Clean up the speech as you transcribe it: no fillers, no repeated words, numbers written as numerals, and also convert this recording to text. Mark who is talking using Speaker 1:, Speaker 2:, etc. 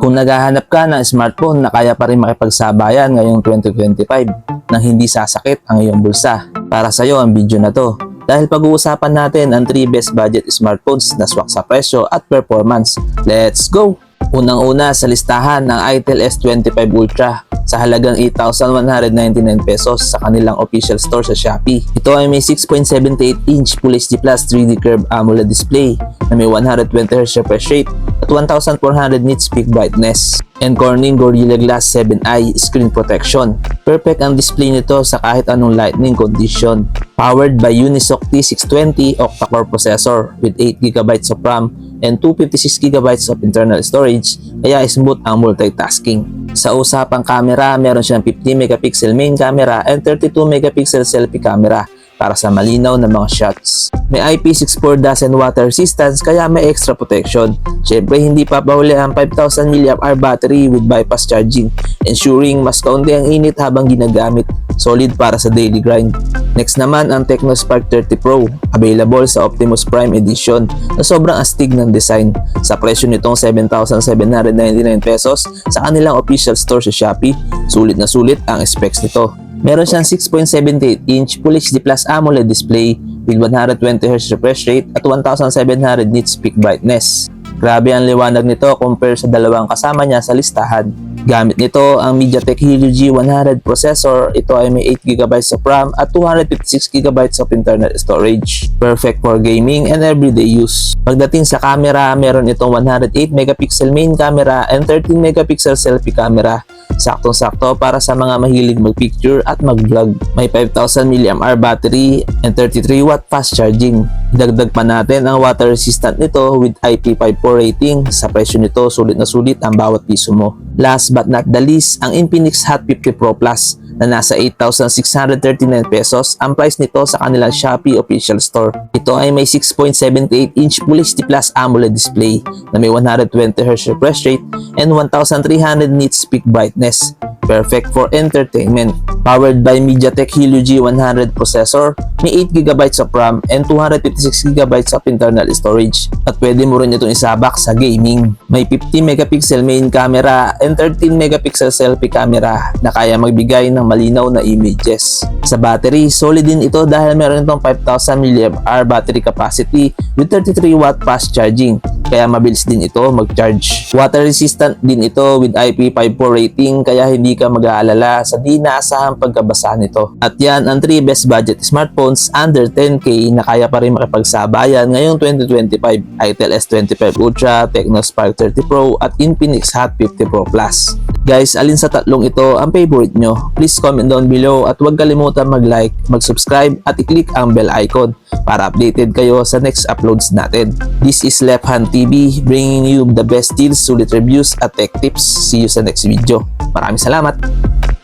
Speaker 1: Kung naghahanap ka ng smartphone na kaya pa rin makipagsabayan ngayong 2025 nang hindi sasakit ang iyong bulsa, para sa iyo ang video na to. Dahil pag-uusapan natin ang 3 best budget smartphones na swak sa presyo at performance. Let's go! Unang-una sa listahan ang Itel S25 Ultra sa halagang 8,199 pesos sa kanilang official store sa Shopee. Ito ay may 6.78-inch Full HD Plus 3D Curved AMOLED display na may 120Hz refresh rate at 1,400 nits peak brightness and Corning Gorilla Glass 7i screen protection. Perfect ang display nito sa kahit anong lighting condition. Powered by Unisoc T620 octa-core processor with 8GB of RAM and 256GB of internal storage, kaya smooth ang multitasking. Sa usapang camera, meron siyang 50MP main camera and 32MP selfie camera para sa malinaw na mga shots. May IP64 dust and water resistance kaya may extra protection. Syempre hindi papahuli ang 5,000 mAh battery with bypass charging, ensuring mas kaunti ang init habang ginagamit. Solid para sa daily grind. Next naman ang Tecno Spark 30 Pro, available sa Optimus Prime Edition na sobrang astig ng design. Sa presyo nitong 7,799 pesos sa kanilang official store sa Shopee, sulit na sulit ang specs nito. Meron siyang 6.78-inch Full HD Plus AMOLED display with 120Hz refresh rate at 1,700 nits peak brightness. Grabe ang liwanag nito compare sa dalawang kasama niya sa listahan. Gamit nito ang MediaTek Helio G100 processor. Ito ay may 8GB of RAM at 256GB of internal storage. Perfect for gaming and everyday use. Pagdating sa camera, meron itong 108MP main camera and 13MP selfie camera. Saktong-sakto para sa mga mahilig mag-picture at mag-vlog. May 5,000 mAh battery and 33W fast charging. Idagdag pa natin ang water resistant nito with IP54 rating. Sa presyo nito, sulit na sulit ang bawat piso mo. Last but not the least, ang Infinix Hot 50 Pro Plus na nasa 8,639 pesos ang price nito sa kanilang Shopee official store. Ito ay may 6.78-inch Full HD Plus AMOLED display na may 120Hz refresh rate and 1,300 nits peak brightness. Perfect for entertainment. Powered by MediaTek Helio G100 processor, may 8GB of RAM and 256GB of internal storage. At pwede mo rin itong isabak sa gaming. May 50MP main camera and 13MP selfie camera na kaya magbigay ng malinaw na images. Sa battery, solid din ito dahil meron itong 5,000 mAh battery capacity with 33W fast charging. Kaya mabilis din ito mag-charge. Water resistant din ito with IP54 rating kaya hindi ka mag-aalala sa di naasahang pagkabasa nito. At yan ang 3 best budget smartphones under 10K na kaya pa rin makipagsabayan ngayong 2025. Itel S25 Ultra, Tecno Spark 30 Pro at Infinix Hot 50 Pro Plus. Guys, alin sa tatlong ito ang favorite nyo? Please comment down below at huwag kalimutan mag-like, mag-subscribe at i-click ang bell icon para updated kayo sa next uploads natin. This is Left Hand TV, bringing you the best deals, sulit reviews at tech tips. See you sa next video. Maraming salamat!